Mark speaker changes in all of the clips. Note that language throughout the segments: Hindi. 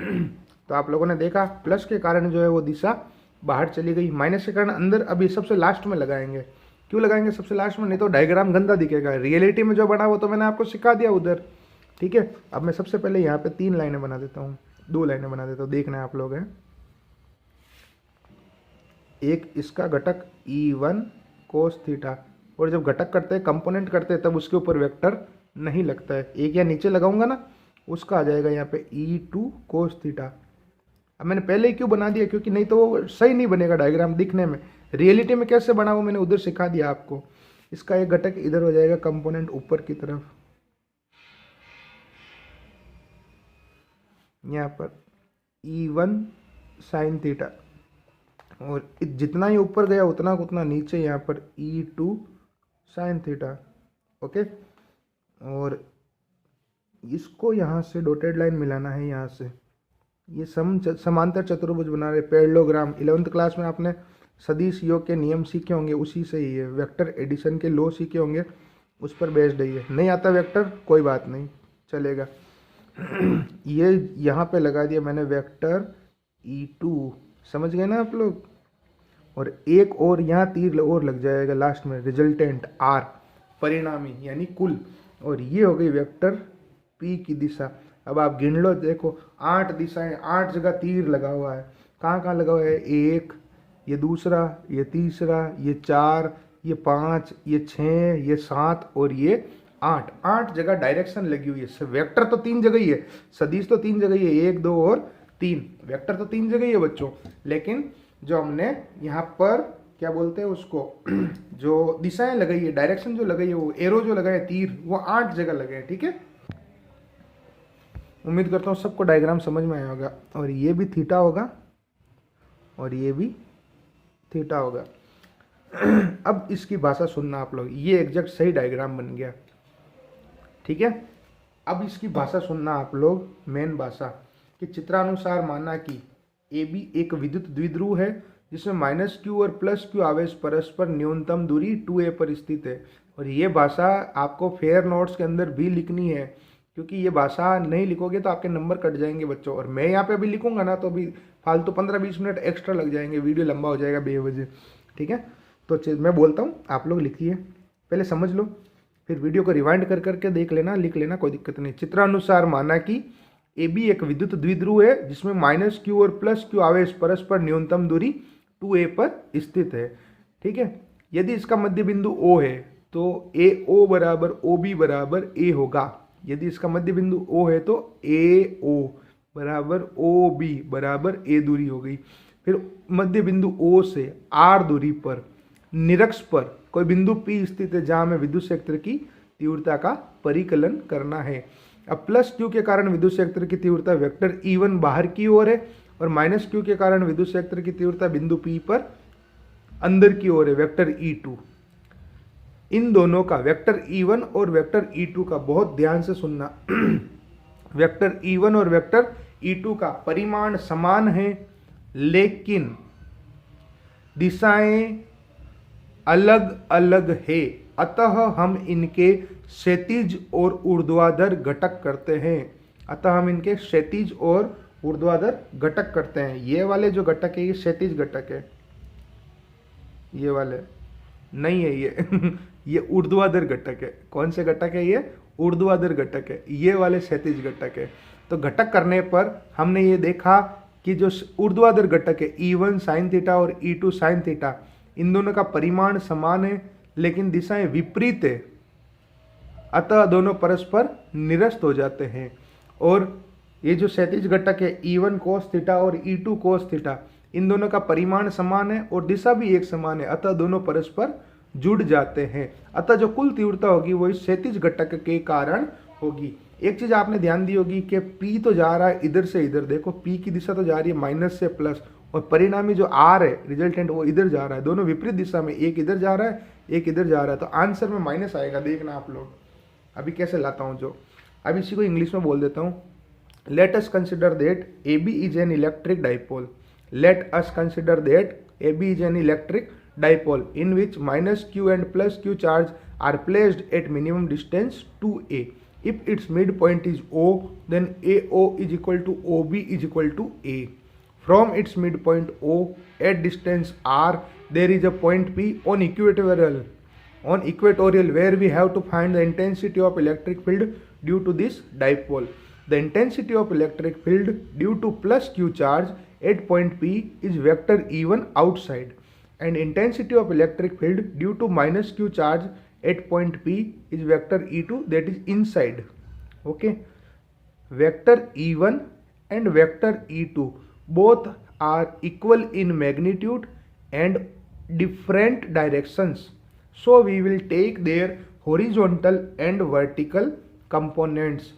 Speaker 1: तो आप लोगों ने देखा प्लस के कारण जो है वो दिशा बाहर चली गई, माइनस के कारण अंदर। अभी सबसे लास्ट में लगाएंगे। क्यों लगाएंगे सबसे लास्ट में? नहीं तो डायग्राम गंदा दिखेगा। रियलिटी में जो बना वो तो मैंने आपको सिखा दिया उधर, ठीक है। अब मैं सबसे पहले यहाँ पे 3 लाइनें बना देता हूँ, 2 लाइनें बना देता हूँ, देखना है आप लोग हैं। एक इसका घटक E1 कोस थीटा, और जब घटक करते हैं, कंपोनेंट करते हैं, तब उसके ऊपर वेक्टर नहीं लगता है। एक या नीचे लगाऊंगा ना, उसका आ जाएगा यहाँ पे E2 कोस थीटा। अब मैंने पहले ही क्यों बना दिया? क्योंकि नहीं तो वो सही नहीं बनेगा डायग्राम दिखने में। रियलिटी में कैसे बना वो मैंने उधर सिखा दिया आपको। इसका एक घटक इधर हो जाएगा, कंपोनेंट ऊपर की तरफ, यहाँ पर E1 साइन थीटा, और जितना ही ऊपर गया उतना उतना नीचे यहाँ पर E2 साइन थीटा। ओके, और इसको यहाँ से डॉटेड लाइन मिलाना है यहाँ से। ये समांतर चतुर्भुज बना रहे, पैरेललोग्राम। 11th क्लास में आपने सदिश योग के नियम सीखे होंगे, उसी से ही है। वेक्टर एडिशन के लॉ सीखे होंगे, उस पर बेस्ड है। नहीं आता वेक्टर, कोई बात नहीं, चलेगा। ये यहाँ पे लगा दिया मैंने वेक्टर E2, समझ गए ना आप लोग। और एक और यहाँ तीर और लग जाएगा लास्ट में, रिजल्टेंट R, परिणामी यानी कुल। और ये हो गई वेक्टर P की दिशा। अब आप गिन लो, देखो 8 दिशाएं, 8 जगह तीर लगा हुआ है। कहाँ कहाँ लगा हुआ है? 1, ये दूसरा, ये तीसरा, ये 4, ये 5, ये 6, ये 7 और ये 8। 8 जगह डायरेक्शन लगी हुई है। वेक्टर तो 3 जगह ही है, सदिश तो 3 जगह ही है, 1, 2 और 3। वेक्टर तो 3 जगह ही है बच्चों, लेकिन जो हमने यहाँ पर क्या बोलते हैं उसको, जो दिशाएं लगाई है, डायरेक्शन जो लगाई है, वो एरो जो लगाए, तीर, वो 8 जगह लगे हैं, ठीक है। उम्मीद करता हूँ सबको डायग्राम समझ में आया होगा। और ये भी थीटा होगा और ये भी थीटा होगा। अब इसकी भाषा सुनना आप लोग, ये एग्जैक्ट सही डायग्राम बन गया, ठीक है। अब इसकी भाषा सुनना आप लोग, मेन भाषा, कि चित्रानुसार माना कि AB एक विद्युत द्विध्रुव है जिसमें -q और +q आवेश परस्पर न्यूनतम दूरी 2a पर स्थित है। और ये भाषा आपको फेयर नोट्स के अंदर भी लिखनी है, क्योंकि ये भाषा नहीं लिखोगे तो आपके नंबर कट जाएंगे बच्चों। और मैं यहाँ पे अभी लिखूंगा ना तो अभी फालतू 15-20 मिनट एक्स्ट्रा लग जाएंगे, वीडियो लंबा हो जाएगा बेवजह, ठीक है। तो मैं बोलता हूँ, आप लोग लिखिए, पहले समझ लो, फिर वीडियो को रिवाइंड कर करके देख लेना, लिख लेना, कोई दिक्कत नहीं। चित्रानुसार माना कि AB एक विद्युत द्विध्रुव है जिसमें -q और +q आवेश परस्पर न्यूनतम दूरी 2a पर स्थित है, ठीक है। यदि इसका मध्य बिंदु O है तो AO बराबर OB बराबर A होगा। यदि इसका मध्य बिंदु O है तो AO बराबर OB बराबर A दूरी हो गई। फिर मध्य बिंदु O से R दूरी पर निरक्ष पर कोई बिंदु P स्थित है जहां हमें विद्युत क्षेत्र की तीव्रता का परिकलन करना है। अब +q के कारण विद्युत क्षेत्र की तीव्रता वेक्टर E1 बाहर की ओर है, और -q के कारण विद्युत क्षेत्र की तीव्रता बिंदु P पर अंदर की ओर है, वेक्टर E2। इन दोनों का, वेक्टर E1 और वेक्टर E2 का, बहुत ध्यान से सुनना, वेक्टर E1 और वेक्टर E2 का परिमाण समान है, लेकिन दिशाएं अलग अलग है। अतः हम इनके क्षैतिज और ऊर्ध्वाधर घटक करते हैं। अतः हम इनके क्षैतिज और ऊर्ध्वाधर घटक करते हैं। ये वाले जो घटक है ये क्षैतिज घटक है, ये वाले नहीं है ये ये ऊर्ध्वाधर घटक है। कौन से घटक है ये? ऊर्ध्वाधर घटक है। ये वाले क्षैतिज घटक है। तो घटक करने पर हमने ये देखा कि जो ऊर्ध्वाधर घटक है E1 साइन थीटा और E2 साइन थीटा, इन दोनों का परिमाण समान है लेकिन दिशाएं विपरीत है। अतः दोनों परस्पर निरस्त हो जाते हैं। और ये जो क्षैतिज घटक है E1 कोस थीटा और E2 कोस थीटा, इन दोनों का परिमाण समान है और दिशा भी एक समान है। अतः दोनों परस्पर जुड़ जाते हैं। अतः जो कुल तीव्रता होगी वो इस क्षैतिज घटक के कारण होगी। एक चीज आपने ध्यान दी होगी कि P तो जा रहा है इधर से इधर, देखो P की दिशा तो जा रही है माइनस से प्लस, और परिणामी जो R है रिजल्टेंट वो इधर जा रहा है। दोनों विपरीत दिशा में, एक इधर जा रहा है एक इधर जा रहा है, तो आंसर में माइनस आएगा। देखना आप लोग अभी कैसे लाता हूँ जो, अब इसी को इंग्लिश में बोल देता हूँ। Let us consider that AB is an electric dipole. Let us consider that AB is an electric dipole in which -q and +q charge are placed at minimum distance 2a. If its midpoint is O, then AO is equal to OB is equal to A. From its midpoint O at distance R, there is a point P on equatorial where we have to find the intensity of electric field due to this dipole. The intensity of electric field due to plus Q charge at point P is vector E1 outside, and intensity of electric field due to minus Q charge at point P is vector E2, that is inside. Okay, vector E1 and vector E2 both are equal in magnitude and different directions, so we will take their horizontal and vertical components.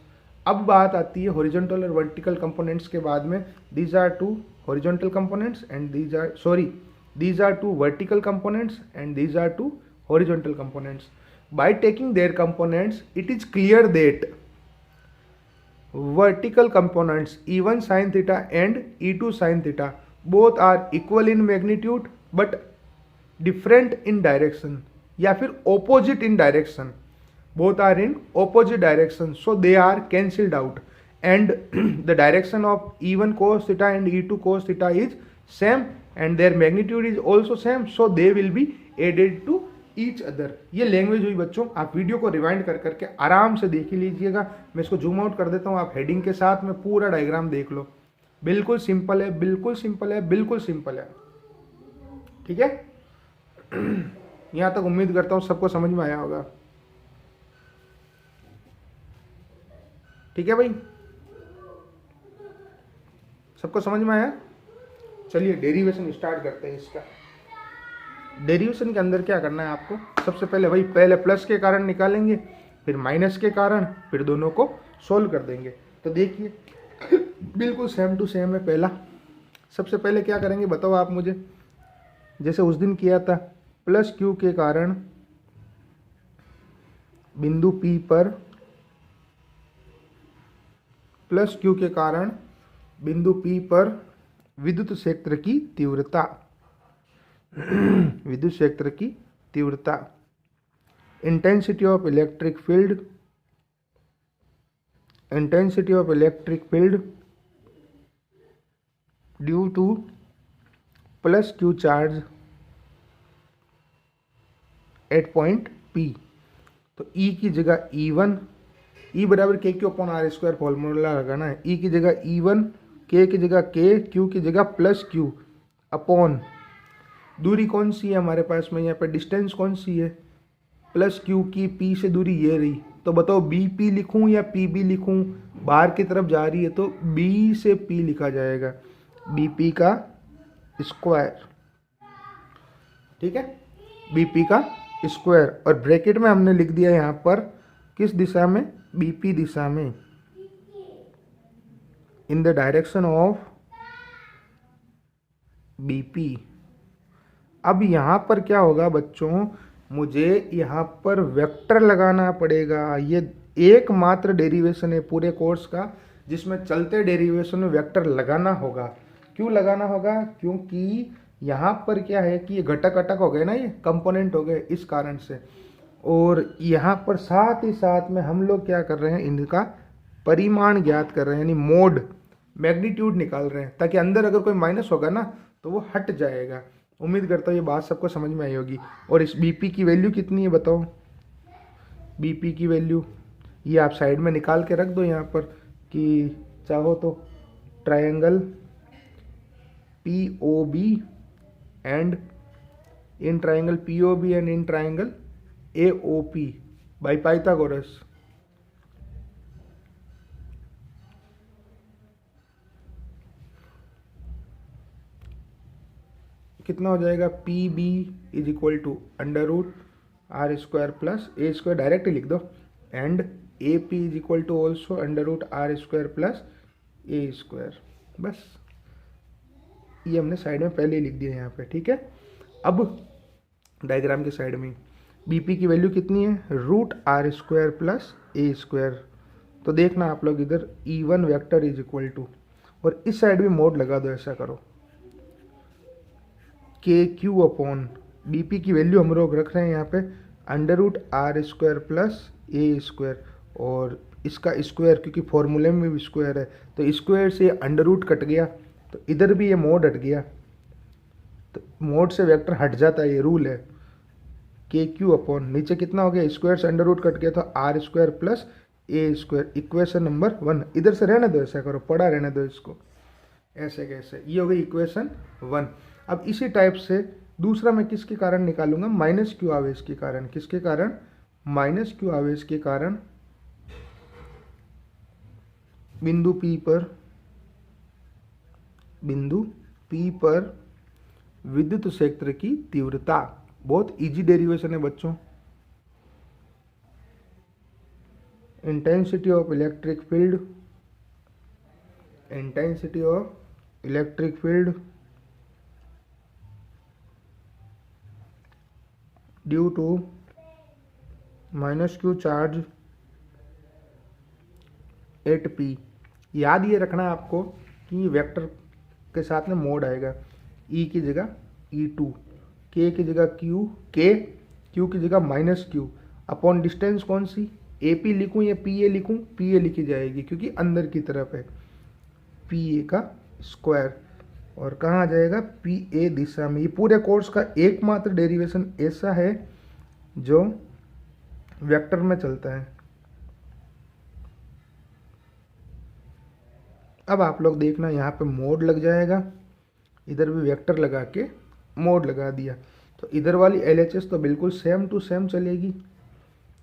Speaker 1: अब बात आती है हॉरिजॉन्टल और वर्टिकल कंपोनेंट्स के बाद में. These are two horizontal components and these are two vertical components and these are two horizontal components. By taking their components, it is clear that vertical components E1 sin theta and E2 sin theta both are equal in magnitude but different in direction, या फिर opposite in direction. Both are in opposite direction, so they are cancelled out, and the direction of E1 cos theta and E2 cos theta is same and their magnitude is also same, so they will be added to each other. ये लैंग्वेज हुई बच्चों. आप वीडियो को रिवाइंड कर करके आराम से देख ही लीजिएगा. मैं इसको जूम आउट कर देता हूँ, आप हेडिंग के साथ में पूरा डायग्राम देख लो. बिल्कुल सिंपल है, बिल्कुल सिंपल है, बिल्कुल सिंपल है. ठीक है, यहाँ तक उम्मीद करता हूँ सबको समझ में आया होगा. ठीक है भाई, सबको समझ में आया. चलिए डेरिवेशन स्टार्ट करते हैं इसका. डेरिवेशन के अंदर क्या करना है आपको, सबसे पहले वही पहले प्लस के कारण निकालेंगे, फिर माइनस के कारण, फिर दोनों को सोल्व कर देंगे. तो देखिए बिल्कुल सेम टू सेम है. पहला सबसे पहले क्या करेंगे बताओ आप मुझे, जैसे उस दिन किया था. प्लस क्यू के कारण बिंदु P पर, प्लस क्यू के कारण बिंदु P पर विद्युत क्षेत्र की तीव्रता, विद्युत क्षेत्र की तीव्रता, intensity of electric field, intensity of electric field due to plus Q charge at point P. तो E की जगह E1, E बराबर K Q upon R square formula लगाना है. E की जगह E1, K की जगह K, Q की जगह प्लस Q अपॉन दूरी कौन सी है हमारे पास में, यहाँ पे डिस्टेंस कौन सी है, प्लस Q की P से दूरी ये रही. तो बताओ BP लिखूं या PB लिखूं, बाहर की तरफ जा रही है तो B से P लिखा जाएगा, BP का स्क्वायर. ठीक है, BP का स्क्वायर, और ब्रैकेट में हमने लिख दिया यहाँ पर किस दिशा में, BP दिशा में, in the direction of BP. अब यहाँ पर क्या होगा बच्चों, मुझे यहाँ पर वेक्टर लगाना पड़ेगा. ये एकमात्र डेरिवेशन है पूरे कोर्स का जिसमें चलते डेरिवेशन में वेक्टर लगाना होगा. क्यों लगाना होगा, क्योंकि यहाँ पर क्या है कि ये घटक घटक हो गए ना, ये कंपोनेंट हो गए, इस कारण से. और यहाँ पर साथ ही साथ में हम लोग क्या कर रहे हैं, इनका परिमाण ज्ञात कर रहे हैं, यानी मोड, मैग्नीट्यूड निकाल रहे हैं, ताकि अंदर अगर कोई माइनस होगा ना तो वो हट जाएगा. उम्मीद करता हूँ ये बात सबको समझ में आई होगी. और इस BP की वैल्यू कितनी है बताओ, BP की वैल्यू ये आप साइड में निकाल के रख दो यहाँ पर, कि चाहो तो triangle POB and in triangle POB and in triangle AOP by Pythagoras. कितना हो जाएगा, PB is equal to under root R square plus A square, direct लिख दो, and AP is equal to also under root R square plus A square. बस ये हमने साइड में पहले ही लिख दिया यहाँ पे. ठीक है, अब डायग्राम के साइड में BP की वैल्यू कितनी है, root R square plus A square. तो देखना आप लोग इधर E1 vector is equal to, और इस साइड भी मोड लगा दो, ऐसा करो, KQ अपॉन BP की वैल्यू हम लोग रख रहे हैं यहाँ पे under root R square plus A square, और इसका स्क्वायर, क्योंकि फॉर्मूले में भी स्क्वायर है तो स्क्वायर से अंडर रूट कट गया, तो इधर भी ये मोड हट गया, तो मोड से वेक्टर हट जाता है, ये रूल है। के क्यू अपॉन नीचे कितना हो गया, स्क्वायर से अंडर रूट कट गया तो R square plus A square, equation number 1। इधर से रहने दो, ऐसा करो, पढ़ा रहने दो इसको, ऐसे कैसे, ये हो गई इक्वेशन 1। अब इसी टाइप से दूसरा मैं किसके कारण निकालूंगा, माइनस क्यू आवेश के कारण। किसके कारण, माइनस क्यू आवेश के कारण बिंदु P पर विद्युत क्षेत्र की तीव्रता। बहुत इजी डेरिवेशन है बच्चों। Intensity of electric field, intensity of electric field due to minus Q charge at P. याद ये रखना है आपको कि वेक्टर के साथ में मोड आएगा, ई की जगह E2, के की जगह क्यू, क्यू की जगह माइनस क्यू, अपॉन डिस्टेंस कौन सी, ए पी लिखूँ या पी ए लिखूँ, पी ए लिखी जाएगी क्योंकि अंदर की तरफ है, पी ए का स्क्वायर, और कहाँ आ जाएगा, पी ए दिशा में। ये पूरे कोर्स का एकमात्र डेरिवेशन ऐसा है जो वेक्टर में चलता है। अब आप लोग देखना, यहाँ पे मोड लग जाएगा, इधर भी वेक्टर लगा के मोड लगा दिया, तो इधर वाली LHS तो बिल्कुल सेम टू सेम चलेगी।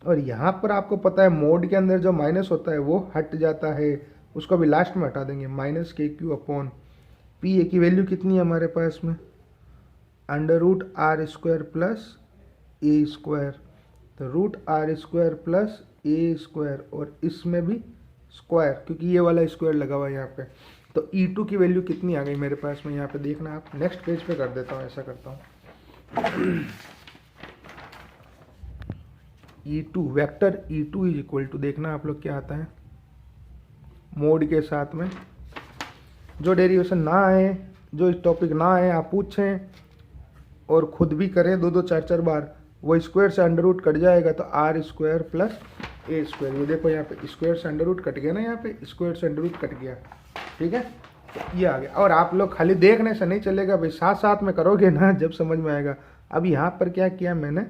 Speaker 1: और यहाँ पर आपको पता है मोड के अंदर जो माइनस होता है वो हट जाता है, उसको भी लास्ट में हटा देंगे, माइनस के क्यू अपॉन पी ए की वैल्यू कितनी है हमारे पास में, under root R square plus A square, तो root R square plus A square, और इसमें भी स्क्वायर क्योंकि ये वाला स्क्वायर लगा हुआ है यहाँ पे। तो E2 की वैल्यू कितनी आ गई मेरे पास में, यहाँ पे देखना आप, नेक्स्ट पेज पे कर देता हूँ, ऐसा करता हूँ। E2 vector E2 is equal to, देखना आप लोग क्या आता है मोड के साथ में। जो डेरिवेशन ना आए, जो टॉपिक ना आए, आप पूछें और खुद भी करें 2-2 4-4 बार, वो स्क्वायर से अंडर रूट कट जाएगा तो R square plus A square. ये देखो यहाँ पे स्क्वायर से अंडर रूट कट गया ना, यहाँ पे स्क्वायर से अंडर रूट कट गया, ठीक है, तो ये आ गया। और आप लोग खाली देखने से नहीं चलेगा भाई, साथ साथ में करोगे ना जब समझ में आएगा। अब यहाँ पर क्या किया मैंने,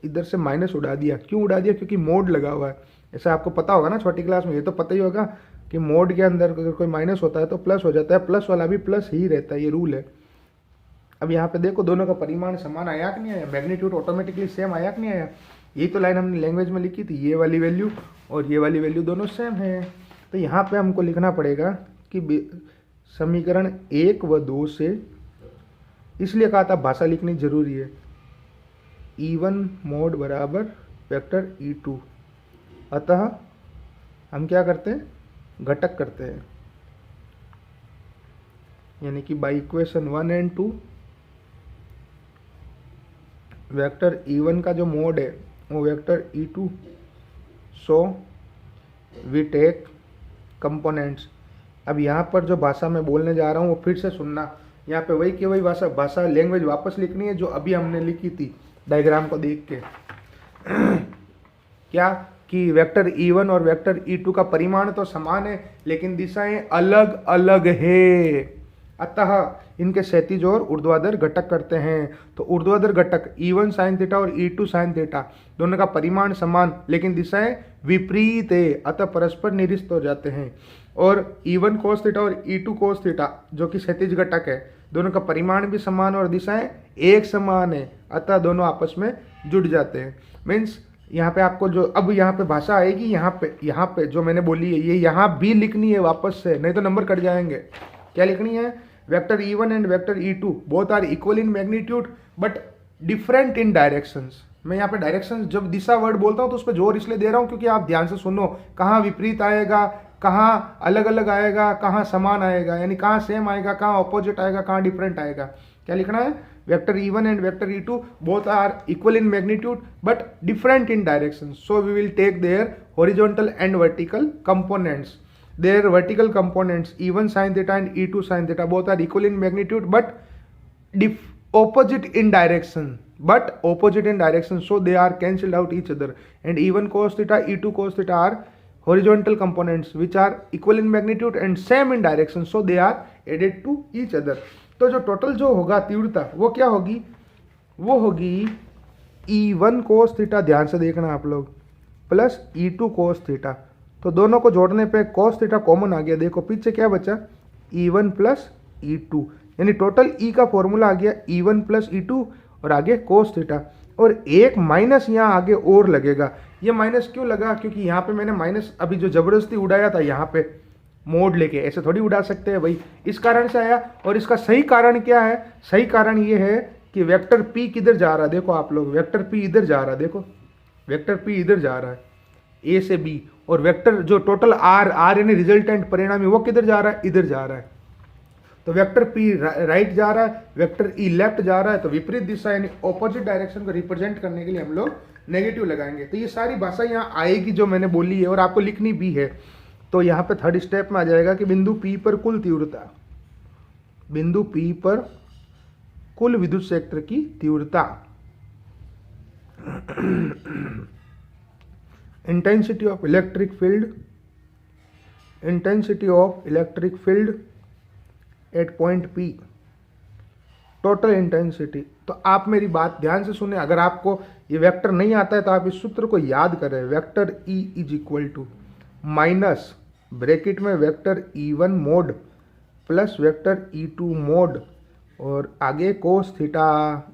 Speaker 1: इधर से माइनस उड़ा दिया। क्यों उड़ा दिया, क्योंकि मोड लगा हुआ है। ऐसा आपको पता होगा ना छोटी क्लास में, ये तो पता ही होगा कि मोड के अंदर अगर कोई माइनस होता है तो प्लस हो जाता है, प्लस वाला भी प्लस ही रहता है, ये रूल है। अब यहाँ पे देखो दोनों का परिमाण समान आया कि नहीं आया, मैग्नीट्यूड ऑटोमेटिकली सेम आया कि नहीं आया। यही तो लाइन हमने लैंग्वेज में लिखी थी, ये वाली वैल्यू और ये वाली वैल्यू दोनों सेम है। तो यहाँ पे हमको लिखना पड़ेगा कि समीकरण 1 व 2 से, इसलिए कहा था भाषा लिखनी जरूरी है, E1 मोड बराबर वेक्टर E2। अतः हम क्या करते हैं, घटक करते हैं, यानी कि by equation 1 and 2 vector E1 का जो मोड है वो vector E2, so we take components. अब यहाँ पर जो भाषा मैं बोलने जा रहा हूँ वो फिर से सुनना, यहाँ पे वही की वही भाषा लैंग्वेज वापस लिखनी है जो अभी हमने लिखी थी डायग्राम को देख के। क्या कि वेक्टर E1 और वेक्टर E2 का परिमाण तो समान है लेकिन दिशाएं अलग अलग है, अतः इनके क्षैतिज और ऊर्ध्वाधर घटक करते हैं। तो ऊर्ध्वाधर घटक E1 साइन थीटा और E2 साइन थीटा दोनों का परिमाण समान लेकिन दिशाएं विपरीत है, अतः परस्पर निरस्त हो जाते हैं। और E1 कोस थीटा और E2 कोस थीटा जो कि क्षैतिज घटक है, दोनों का परिमाण भी समान और दिशाएं एक समान है, अतः दोनों आपस में जुड़ जाते हैं। मीन्स यहाँ पे आपको जो अब यहाँ पे भाषा आएगी, यहाँ पे जो मैंने बोली है ये यहाँ भी लिखनी है वापस से, नहीं तो नंबर कट जाएंगे। क्या लिखनी है, vector E1 and vector E2 both are equal in magnitude but different in directions. मैं यहाँ पे डायरेक्शंस जब दिशा वर्ड बोलता हूँ तो उस पर जोर इसलिए दे रहा हूँ क्योंकि आप ध्यान से सुनो, कहाँ विपरीत आएगा, कहाँ अलग अलग आएगा, कहाँ समान आएगा, यानी कहाँ सेम आएगा, कहाँ ऑपोजिट आएगा, कहाँ डिफरेंट आएगा। क्या लिखना है, vector E1 and vector E2 both are equal in magnitude but different in direction, so we will take their horizontal and vertical components. Their vertical components E1 sin theta and E2 sin theta both are equal in magnitude but opposite in direction. So they are cancelled out each other, and E1 cos theta E2 cos theta are horizontal components which are equal in magnitude and same in direction, so they are added to each other. तो जो टोटल जो होगा तीव्रता वो क्या होगी, वो होगी E1 cos थीटा, ध्यान से देखना आप लोग, प्लस E2 cos थीटा। तो दोनों को जोड़ने पे cos थीटा कॉमन आ गया, देखो पीछे क्या बचा, E1 प्लस E2, यानी टोटल E का फॉर्मूला आ गया E1 प्लस E2 और आगे cos थीटा, और एक माइनस यहाँ आगे और लगेगा। ये माइनस क्यों लगा, क्योंकि यहाँ पे मैंने माइनस अभी जो जबरदस्ती उड़ाया था यहाँ पे मोड लेके, ऐसे थोड़ी उड़ा सकते हैं भाई, इस कारण से आया। और इसका सही कारण क्या है, सही कारण ये है कि वेक्टर P किधर जा रहा है, देखो आप लोग, वेक्टर P इधर जा रहा है, देखो वेक्टर P इधर जा रहा है A से B, और वेक्टर जो टोटल R यानी रिजल्टेंट परिणामी वो किधर जा रहा है, इधर जा रहा है। तो वेक्टर P राइट जा रहा है, वेक्टर E लेफ्ट जा रहा है, तो विपरीत दिशा यानी ऑपोजिट डायरेक्शन को रिप्रेजेंट करने के लिए हम लोग नेगेटिव लगाएंगे। तो ये सारी भाषा यहाँ आएगी जो मैंने बोली है और आपको लिखनी भी है। तो यहाँ पे थर्ड स्टेप में आ जाएगा कि बिंदु P पर कुल तीव्रता, बिंदु P पर कुल विद्युत क्षेत्र की तीव्रता, intensity of electric field, intensity of electric field at point P, total intensity. तो आप मेरी बात ध्यान से सुने, अगर आपको ये वेक्टर नहीं आता है तो आप इस सूत्र को याद करें, vector E is equal to minus bracket में vector E1 mod plus vector E2 mod और आगे कोस थीटा।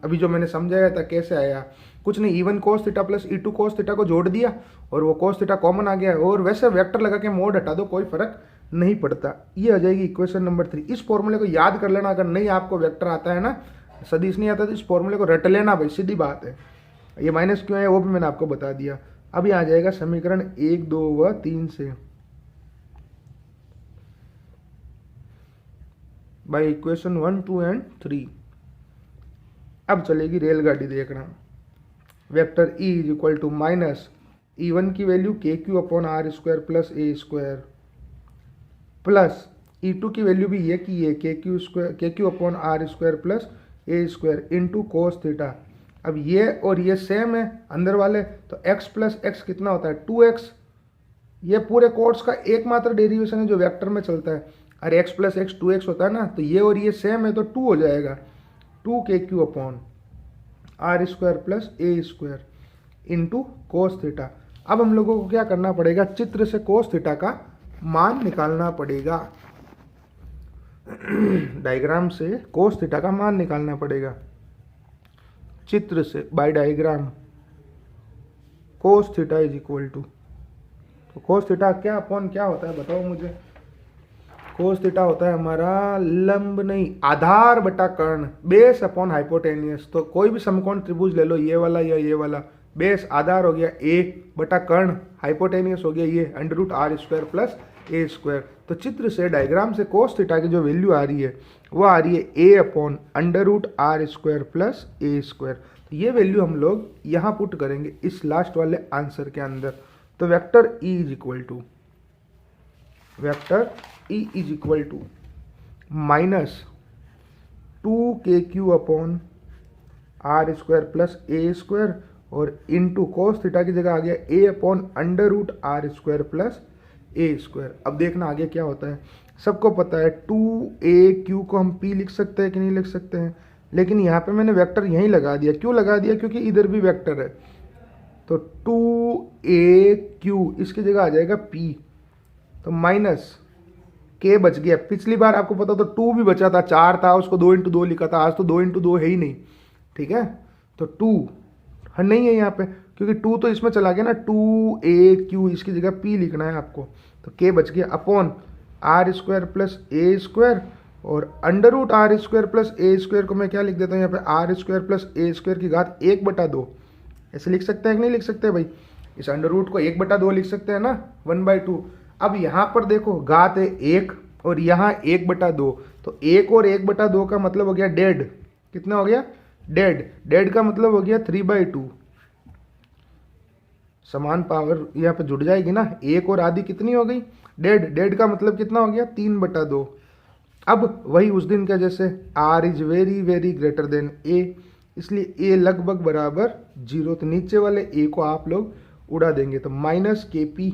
Speaker 1: अभी जो मैंने समझाया था कैसे आया, कुछ नहीं, E1 cos theta plus E2 cos theta को जोड़ दिया और वो कोस थीटा कॉमन आ गया, और वैसे वेक्टर लगा के मोड हटा दो, कोई फर्क नहीं पड़ता। ये आ जाएगी इक्वेशन नंबर 3। इस फॉर्मूले को याद कर लेना, अगर नहीं आपको वेक्टर आता है ना, सदिश नहीं आता, तो इस फॉर्मूले को रट लेना भाई, सीधी बात है। ये माइनस क्यों है वो भी मैंने आपको बता दिया। अब यहाँ आ जाएगा समीकरण 1, 2 व 3 से बाई इक्वेशन 1, 2 एंड 3। अब चलेगी रेलगाड़ी देखना, vector E is equal to minus E1 की value KQ upon R square plus A square plus E2 की वैल्यू भी ये की है KQ upon R square plus A square into cos theta. अब ये और ये सेम है अंदर वाले, तो x प्लस एक्स कितना होता है 2x। ये पूरे कोर्स का एकमात्र डेरिवेशन है जो वेक्टर में चलता है, अरे x प्लस एक्स 2x होता है ना, तो ये और ये सेम है तो 2 हो जाएगा, 2KQ upon R square plus A square into cos theta. अब हम लोगों को क्या करना पड़ेगा, चित्र से कोस थीटा का मान निकालना पड़ेगा, डायग्राम से कोस थीटा का मान निकालना पड़ेगा, चित्र से by diagram cos theta is equal to, तो कोस थीटा क्या अपॉन क्या होता है बताओ मुझे। कोस थीटा होता है हमारा लंब नहीं आधार बटा कर्ण, बेस अपॉन हाइपोटेनियस। तो कोई भी समकोण त्रिभुज ले लो, ये वाला या ये वाला, बेस आधार हो गया A बटा कर्ण, हाइपोटेनियस हो गया ये under root R square plus A square. तो चित्र से डायग्राम से कोस थीटा की जो वैल्यू आ रही है वो आ रही है A upon under root R square plus A square. तो ये वैल्यू हम लोग यहाँ पुट करेंगे इस लास्ट वाले आंसर के अंदर। तो vector E is equal to, vector E is equal to minus 2KQ upon R square plus A square और इंटू कोस थीटा की जगह आ गया A upon under root R square plus A square. अब देखना आगे क्या होता है, सबको पता है 2AQ को हम P लिख सकते हैं कि नहीं लिख सकते हैं, लेकिन यहाँ पे मैंने वेक्टर यहीं लगा दिया। क्यों लगा दिया, क्योंकि इधर भी वेक्टर है, तो 2AQ इसकी जगह आ जाएगा P, तो माइनस K बच गया। पिछली बार आपको पता तो 2 भी बचा था, 4 था, उसको 2 इंटू 2 लिखा था, आज तो 2 इंटू 2 है ही नहीं, ठीक है। तो 2 नहीं है यहाँ पे, क्योंकि 2 तो इसमें चला गया ना, 2AQ इसकी जगह P लिखना है आपको, तो K बच गया upon R square plus A square और under root R square plus A square को मैं क्या लिख देता हूँ यहाँ पे, R square plus A square की घात 1/2। ऐसे लिख सकते हैं कि नहीं लिख सकते भाई, इस अंडर रूट को 1/2 लिख सकते हैं ना, 1/2। अब यहाँ पर देखो घात है 1 और यहाँ 1/2, तो 1 और 1/2 का मतलब हो गया डेड। कितना हो गया, डेड। डेड का मतलब हो गया 3/2। समान पावर यहाँ पे जुड़ जाएगी ना, 1 और आधी कितनी हो गई, डेड। डेड का मतलब कितना हो गया, 3/2। अब वही उस दिन का जैसे R is very very greater than A, इसलिए A लगभग बराबर 0, तो नीचे वाले A को आप लोग उड़ा देंगे, तो minus KP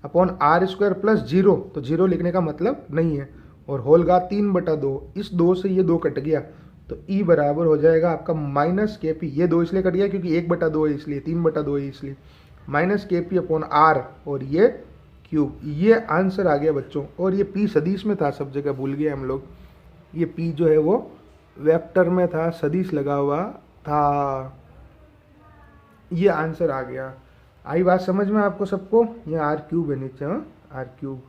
Speaker 1: upon R square plus zero, तो जीरो लिखने का मतलब नहीं है, और होल घात 3/2, इस 2 से ये 2 कट गया, तो ई बराबर हो जाएगा आपका माइनस के पी, ये 2 इसलिए कट गया क्योंकि 1/2 है इसलिए, 3/2 है इसलिए, माइनस के पी अपॉन आर और ये क्यूब, ये आंसर आ गया बच्चों। और ये पी सदिश में था, सब जगह भूल गए हम लोग, ये पी जो है वो वेक्टर में था, सदिश लगा हुआ था, ये आंसर आ गया। आई बात समझ में आपको सबको? ये आर क्यूब है नीचे, आर क्यूब।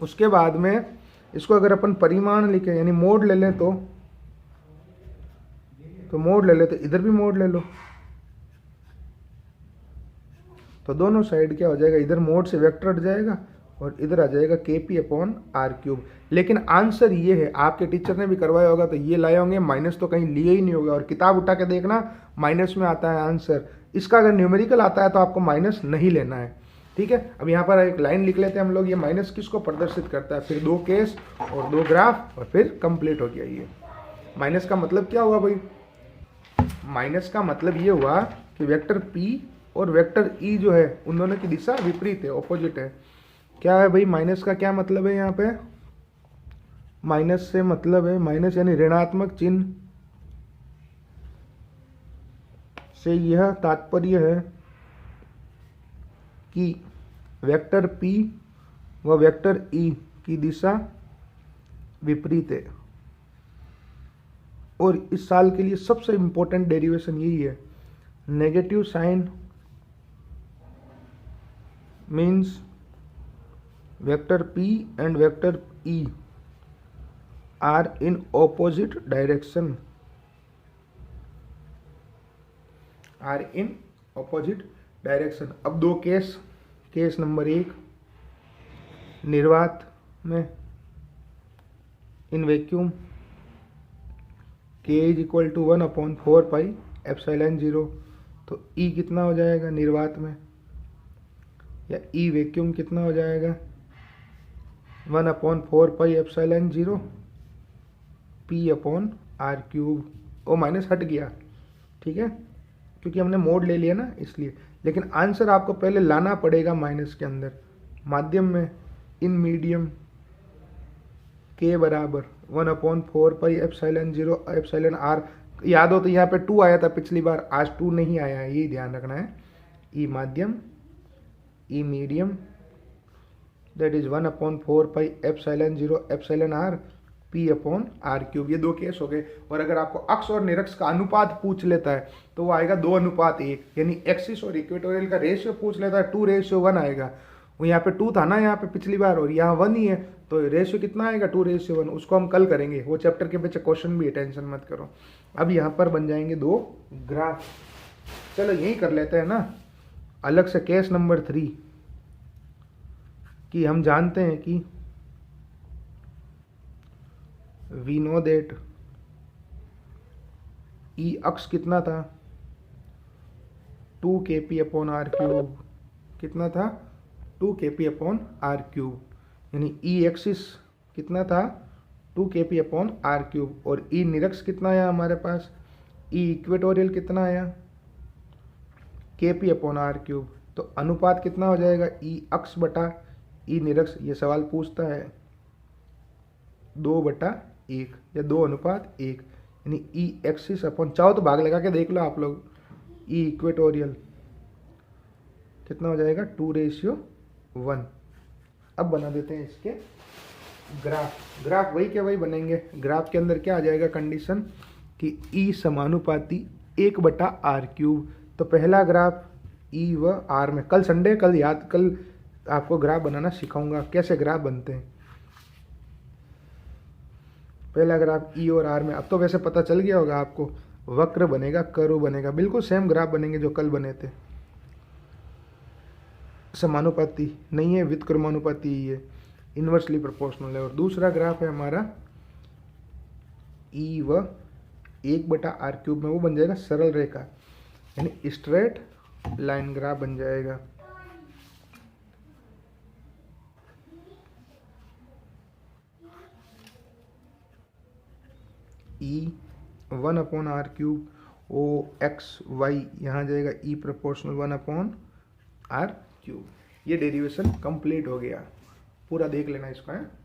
Speaker 1: उसके बाद में इसको अगर अपन परिमाण लिखें यानी मोड ले लें तो मोड ले ले, तो इधर भी मोड ले लो, तो दोनों साइड क्या हो जाएगा, इधर मोड से वेक्टर हट जाएगा और इधर आ जाएगा के पी अपॉन आर क्यूब। लेकिन आंसर ये है, आपके टीचर ने भी करवाया होगा तो ये लाए होंगे, माइनस तो कहीं लिए ही नहीं होगा, और किताब उठा के देखना माइनस में आता है आंसर। इसका अगर न्यूमेरिकल आता है तो आपको माइनस नहीं लेना है, ठीक है। अब यहाँ पर एक लाइन लिख लेते हैं हम लोग, ये माइनस किसको प्रदर्शित करता है, फिर 2 केस और 2 ग्राफ और फिर कंप्लीट हो गया। ये माइनस का मतलब क्या हुआ भाई, माइनस का मतलब ये हुआ कि वेक्टर P और वेक्टर E जो है उन दोनों की दिशा विपरीत है, ऑपोजिट है। क्या है भाई माइनस का क्या मतलब है, यहाँ पे माइनस से मतलब है, माइनस यानी ऋणात्मक चिन्ह से यह तात्पर्य है कि वेक्टर P व वेक्टर E की दिशा विपरीत है। और इस साल के लिए सबसे इंपॉर्टेंट डेरिवेशन यही है, negative sign means vector P and vector E are in opposite direction, are in opposite direction. अब 2 केस, केस नंबर 1, निर्वात में in vacuum k is equal to 1/4 pi epsilon 0, तो E कितना हो जाएगा निर्वात में, या E वैक्यूम कितना हो जाएगा 1/4 pi epsilon 0 P upon R cube. ओ माइनस हट गया, ठीक है, क्योंकि हमने मोड ले लिया ना इसलिए। लेकिन आंसर आपको पहले लाना पड़ेगा माइनस के अंदर, माध्यम में इन मीडियम k बराबर 1/4 पाई एप्सिलॉन 0 एप्सिलॉन आर। याद हो तो यहाँ पे 2 आया था पिछली बार, आज 2 नहीं आया है, यही ध्यान रखना है। ई माध्यम, E medium, that is 1/4 pi epsilon 0 epsilon R P upon R cube. ये 2 केस हो गए। और अगर आपको अक्ष और निरक्ष का अनुपात पूछ लेता है तो वो आएगा 2:1, यानी एक्सिस और इक्वेटोरियल का रेशियो पूछ लेता है 2:1 आएगा। वो यहाँ पे 2 था ना यहाँ पे पिछली बार, और यहाँ 1 ही है, तो रेशियो कितना आएगा 2:1। उसको हम कल करेंगे, वो चैप्टर के पीछे क्वेश्चन भी है, टेंशन मत करो। अब यहाँ पर बन जाएंगे 2 ग्राफ। चलो यही कर लेते हैं ना अलग से। केस नंबर 3 कि हम जानते हैं कि वी नो दैट ई अक्ष कितना था 2 kp अपॉन आर क्यूब, कितना था 2 kp अपॉन आर क्यूब, यानी ई एक्सिस कितना था 2 kp अपॉन आर क्यूब। और ई निरक्ष कितना आया हमारे पास, ई इक्वेटोरियल कितना आया kp अपॉन आर क्यूब। तो अनुपात कितना हो जाएगा ई अक्ष बटा ई निरक्ष। ये सवाल पूछता है 2/1 या 2:1, यानी ई एक्सिस अपॉन, चाहो तो भाग लगा के देख लो आप लोग, ई इक्वेटोरियल कितना हो जाएगा 2:1। अब बना देते हैं इसके ग्राफ। ग्राफ वही के वही बनेंगे। ग्राफ के अंदर क्या आ जाएगा कंडीशन कि ई समानुपाती 1/r क्यूब। तो पहला ग्राफ ई व आर में, कल संडे, कल आपको ग्राफ बनाना सिखाऊंगा कैसे ग्राफ बनते हैं। पहला ग्राफ ई और आर में, अब तो वैसे पता चल गया होगा आपको, वक्र बनेगा, कर्व बनेगा, बिल्कुल सेम ग्राफ बनेंगे जो कल बने थे। समानुपाती नहीं है, व्युत्क्रमानुपाती ही है, इन्वर्सली प्रोपोर्शनल है। और दूसरा ग्राफ है हमारा ई व 1/r क्यूब में, वो बन जाएगा सरल रेखा, यानी स्ट्रेट लाइन ग्राफ बन जाएगा। ई 1/r क्यूब, ओ एक्स वाई, यहाँ जाएगा ई प्रोपोर्शनल 1/r क्यूब। ये डेरिवेशन कंप्लीट हो गया, पूरा देख लेना इसको है।